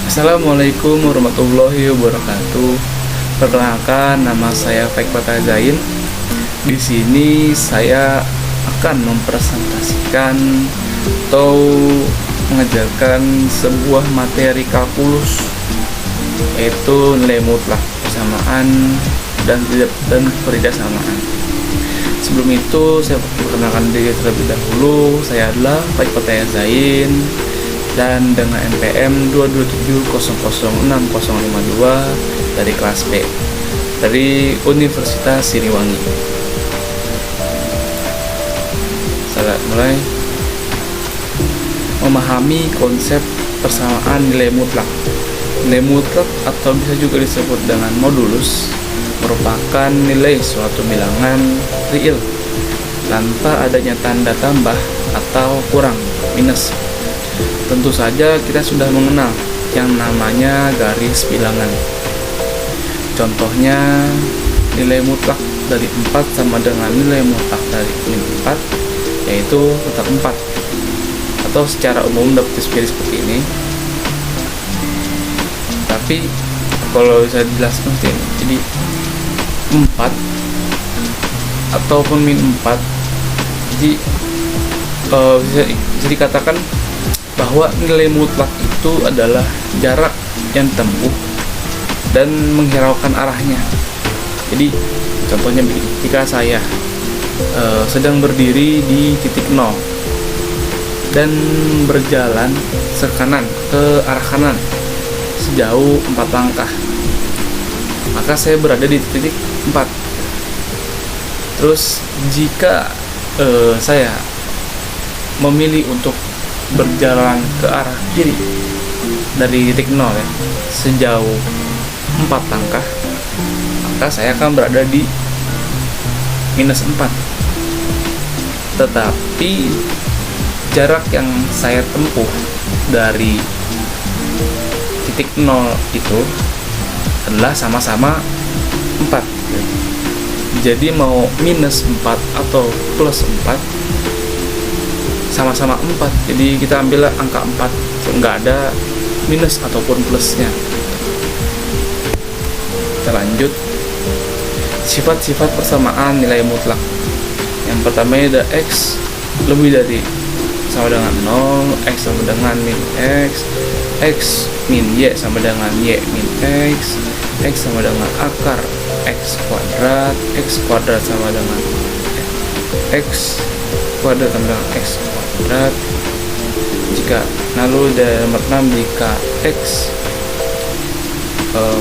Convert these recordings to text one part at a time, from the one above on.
Assalamualaikum warahmatullahi wabarakatuh. Perkenalkan, nama saya Faikota Zain. Di sini saya akan mempresentasikan atau mengajarkan sebuah materi kalkulus, yaitu nilai mutlak, persamaan, dan persamaan. Sebelum itu, saya perkenalkan diri terlebih dahulu. Saya adalah Faikota Zain, dan dengan NPM 227006052 dari kelas B dari Universitas Siliwangi. Saya mulai memahami konsep persamaan nilai mutlak. Nilai mutlak atau bisa juga disebut dengan modulus merupakan nilai suatu bilangan real tanpa adanya tanda tambah atau kurang, minus. Tentu saja kita sudah mengenal yang namanya garis bilangan. Contohnya, nilai mutlak dari 4 sama dengan nilai mutlak dari min 4, yaitu tetap 4. Atau secara umum dapat seperti ini. Tapi kalau bisa dijelaskan seperti ini, jadi 4 ataupun min 4, jadi bisa dikatakan bahwa nilai mutlak itu adalah jarak yang ditempuh dan menghiraukan arahnya. Jadi contohnya begini, jika saya sedang berdiri di titik 0 dan berjalan ke arah kanan sejauh 4 langkah, maka saya berada di titik 4. Terus jika saya memilih untuk berjalan ke arah kiri dari titik 0 ya, sejauh 4 langkah, maka saya akan berada di minus 4. Tetapi jarak yang saya tempuh dari titik 0 itu adalah sama-sama 4. Jadi mau minus 4 atau plus 4 sama-sama 4. Jadi kita ambillah angka 4, nggak ada minus ataupun plusnya. Kita lanjut. Sifat-sifat persamaan nilai mutlak. Yang pertama ada X lebih dari sama dengan 0, X sama dengan min X, X min Y sama dengan Y min X, X sama dengan akar X kuadrat, X kuadrat sama dengan X kuadrat sama dengan X kuadrat. Jika lalu dari nomor 6, jika X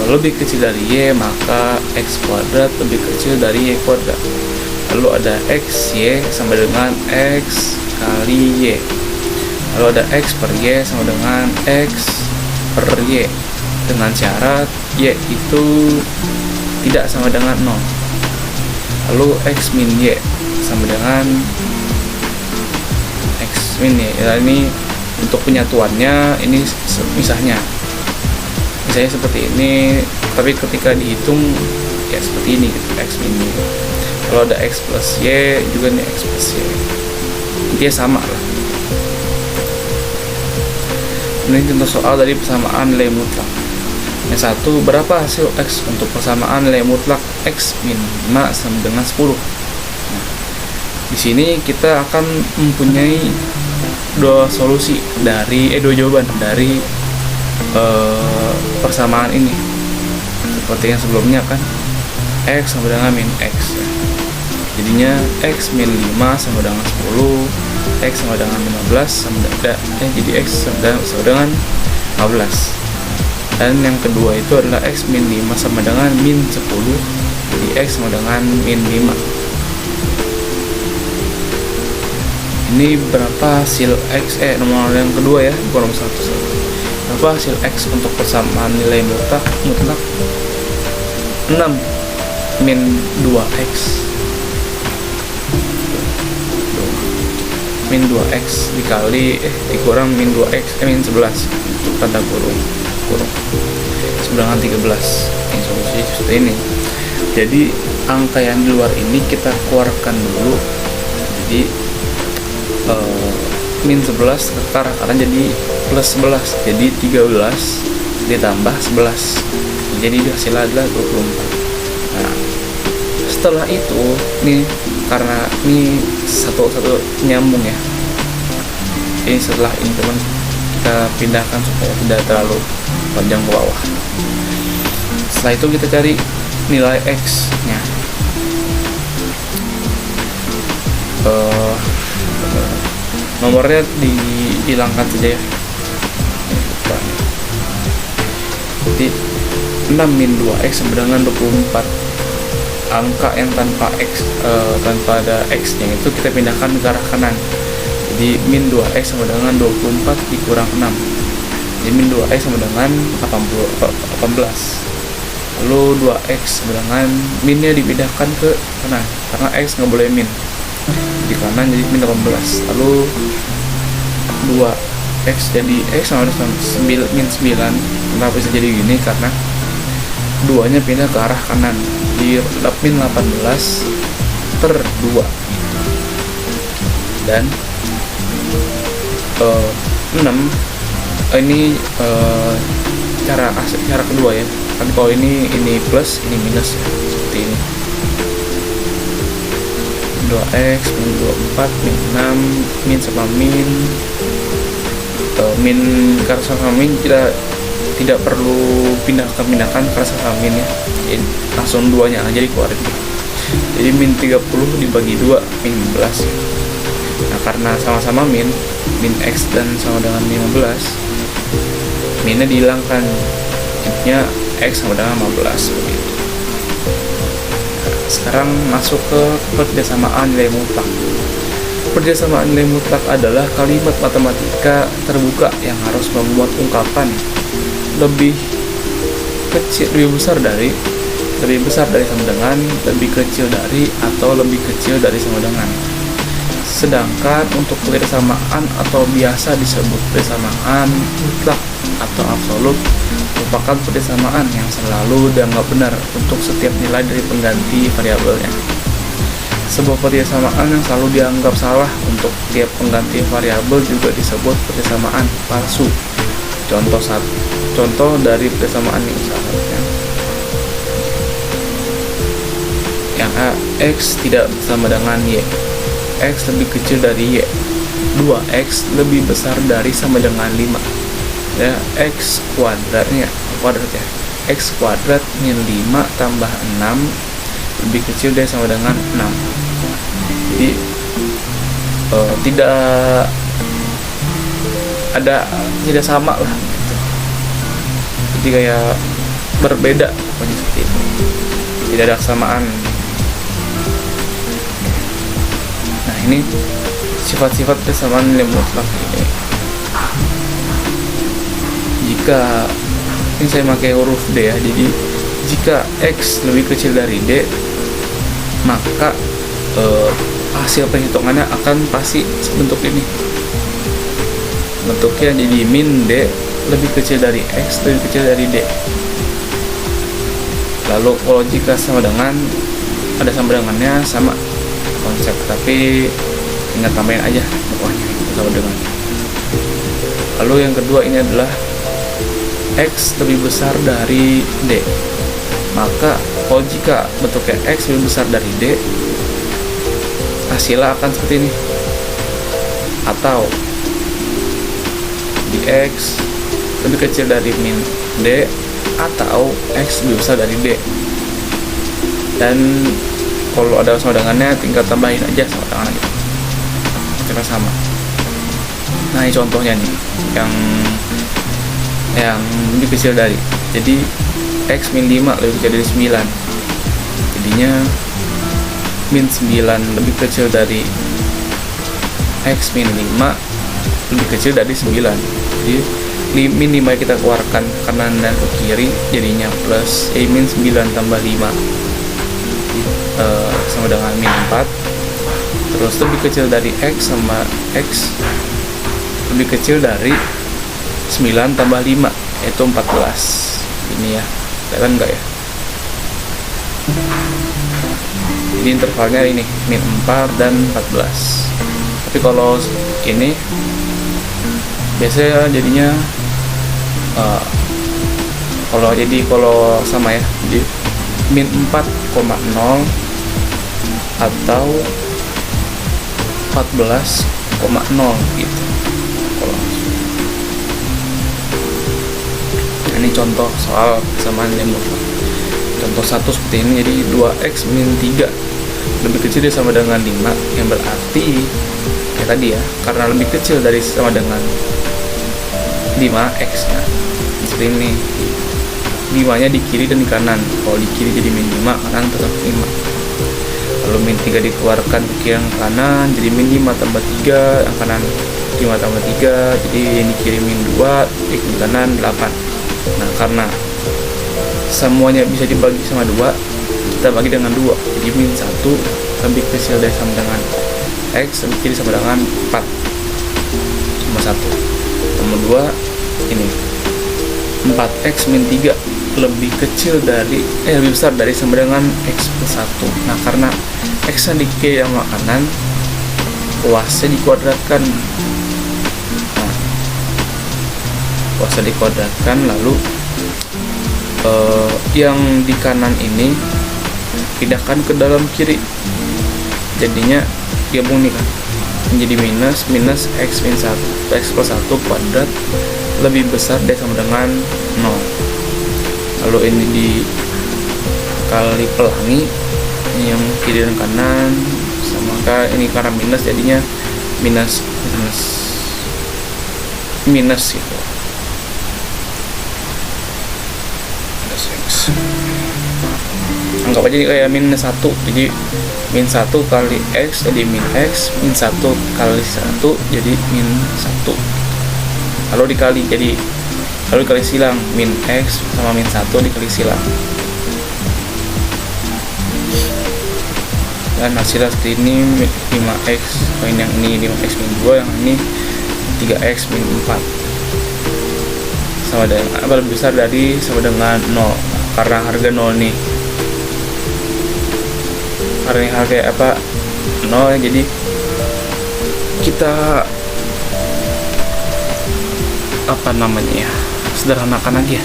lebih kecil dari Y, maka X kuadrat lebih kecil dari Y kuadrat. Lalu ada X Y sama dengan X kali Y. Lalu ada X per Y sama dengan X per Y, dengan syarat Y itu tidak sama dengan 0. Lalu X min Y sama dengan X min Y. Ya, ini untuk penyatuannya, ini misalnya seperti ini, tapi ketika dihitung ya seperti ini gitu, X min Y. Kalau ada X plus Y juga nih X plus Y, dia sama lah. Ini contoh soal dari persamaan nilai mutlak. Yang satu, berapa hasil X untuk persamaan nilai mutlak X min 5 sama dengan 10. Nah, di sini kita akan mempunyai dua solusi dua jawaban dari persamaan ini. Seperti yang sebelumnya kan, X sama dengan min X ya. Jadinya X min 5 sama dengan 10, X sama dengan 15 sama jadi X sama dengan 15. Dan yang kedua itu adalah X min 5 sama dengan min 10, jadi X sama dengan min 5. Ini berapa hasil X, nomor yang kedua ya, bukan nomor 1. Berapa hasil X untuk persamaan nilai mutlak? 6 min 2X min 2X dikali dikurang min 2X min 11 untuk tanda kurung sebelah 13. Ini solusi seperti ini. Jadi angka yang di luar ini kita keluarkan dulu. Jadi min 11 ke arah kanan jadi plus 11, jadi 13 ditambah 11, jadi hasilnya adalah 24. Nah, setelah itu nih, karena ini satu nyambung ya, ini setelah ini teman kita pindahkan supaya tidak terlalu panjang ke bawah. Setelah itu kita cari nilai X nya. Nomornya dihilangkan saja ya. Jadi 6 min 2x sama dengan 24. Angka yang tanpa x, tanpa ada x nya itu kita pindahkan ke arah kanan. Jadi min 2x sama dengan 24 dikurang 6. Jadi min 2x sama dengan 18. Lalu 2x sama dengan minnya dipindahkan ke kanan karena x nggak boleh min di kanan, jadi min 18. Lalu 2x jadi x sama dengan min 9. Kenapa bisa jadi gini? Karena 2 nya pindah ke arah kanan, di min 18 per 2. Dan 6 ini cara kedua ya. Kan kalau ini plus, ini minus ya, seperti ini. 2x min 24 min 6 min sama min karena sama min tidak perlu pindahkan karena sama min ya. Jadi, langsung 2 nya aja dikeluarin. Jadi min 30 dibagi 2 min 15. Nah, karena sama-sama min x dan sama dengan 15, minnya dihilangkan, jadinya x sama dengan 15 begitu. Nah, sekarang masuk ke persamaan nilai mutlak. Persamaan nilai mutlak adalah kalimat matematika terbuka yang harus membuat ungkapan lebih besar dari sama dengan, lebih kecil dari, atau lebih kecil dari sama dengan. Sedangkan untuk persamaan atau biasa disebut persamaan mutlak atau absolut merupakan persamaan yang selalu dianggap benar untuk setiap nilai dari pengganti variabelnya. Sebuah persamaan yang selalu dianggap salah untuk tiap pengganti variabel juga disebut persamaan palsu. Contoh dari persamaan ini misalnya yang A, X tidak sama dengan Y, X lebih kecil dari Y, 2X lebih besar dari sama dengan 5 ya. X kuadrat ya, X kuadrat min 5 tambah 6 lebih kecil dari sama dengan 6. Jadi tidak sama lah gitu. Jadi kayak berbeda pokoknya seperti itu, tidak ada kesamaan. Nah, ini sifat-sifat persamaan nilai mutlak ini. Jika ini saya pakai huruf D ya, jadi jika X lebih kecil dari D, maka hasil perhitungannya akan pasti bentuk ini. Bentuknya jadi min D lebih kecil dari X lebih kecil dari D. Lalu kalau jika sama dengan, ada sama dengannya, sama konsep, tapi tinggal tambahin aja pokoknya sama dengan. Lalu yang kedua ini adalah X lebih besar dari D, maka kalau jika bentuknya X lebih besar dari D, hasilnya akan seperti ini. Atau di X lebih kecil dari min D, atau X lebih besar dari D. Dan kalau ada sama dengannya tinggal tambahin aja sama dengan gitu, kita sama. Nah, ini contohnya nih yang lebih kecil dari, jadi X min 5 lebih kecil dari 9, jadinya min 9 lebih kecil dari X min 5 lebih kecil dari 9. Jadi min 5 kita keluarkan kanan dan ke kiri, jadinya plus min 9 tambah 5 sama dengan min 4. Terus lebih kecil dari X sama X lebih kecil dari 9 tambah 5, yaitu 14. Ini ya, kelihatan enggak ya? Jadi intervalnya ini min 4 dan 14. Tapi kalau ini biasanya jadinya kalau sama ya, jadi min 4,0 atau 14,0 gitu. Kalau ini contoh soal persamaan nilai mutlak. Contoh 1 seperti ini, jadi 2x min 3 lebih kecil dari sama dengan 5, yang berarti kayak tadi ya, karena lebih kecil dari sama dengan 5x nya seperti ini, 5 nya di kiri dan di kanan. Kalau di kiri jadi min 5, kanan tetap 5. Lalu min 3 dikeluarkan ke kiri dan kanan, jadi min 5 tambah 3, yang kanan 5 tambah 3, jadi yang di kiri min 2, di kanan 8. Nah, karena semuanya bisa dibagi sama 2, kita bagi dengan 2, jadi min 1 lebih kecil dari sama dengan x, lebih kiri sama dengan 4 sama 1. Nomor 2 ini 4x min 3 lebih kecil dari lebih besar dari sama dengan x plus 1. Nah, karena x yang di kiri sama kanan, luasnya dikuadratkan. Nah, luasnya dikuadratkan, lalu yang di kanan ini pindahkan ke dalam kiri, jadinya gabung nih kan, menjadi minus x min 1, x plus 1 kuadrat lebih besar dari sama dengan 0. Lalu ini dikali pelangi, ini yang kiri dan kanan sama, ini karena minus jadinya minus gitu. Anggap aja kayak minus 1, jadi min 1 kali x jadi min x, min 1 kali 1 jadi min 1, lalu dikali silang, min x sama min 1 dikali silang, dan hasilnya seperti ini, 5x, yang ini 5x min 2, yang ini 3x min 4 sama dengan lebih besar dari sama dengan 0. Karena harga 0 nih, karena harga 0, jadi kita sederhanakan aja.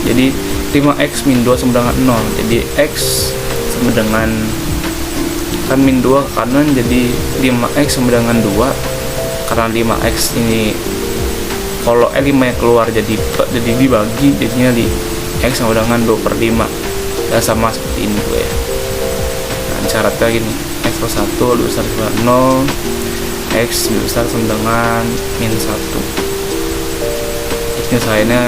Jadi 5x min 2 sama dengan 0, jadi x sama dengan kan min 2 ke kanan, jadi 5x sama dengan 2. Karena 5x ini kalau 5 yang keluar jadi dibagi, jadinya di x sama dengan 2/5, ya sama seperti ini juga ya. Nah, syaratnya gini, x plus 1 lebih besar dari 0, x lebih besar sama dengan min 1. Penyelesaiannya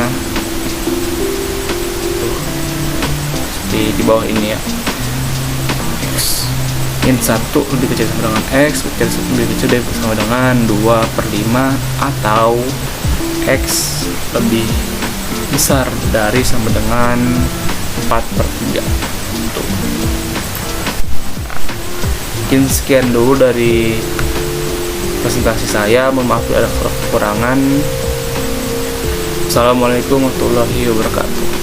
di bawah ini ya, x min 1 lebih kecil sama dengan x, lebih kecil dari sama dengan 2/5, atau x lebih besar dari sama dengan 4/3. Tuh. Mungkin sekian dulu dari presentasi saya. Mohon maaf ada kekurangan. Assalamualaikum warahmatullahi wabarakatuh.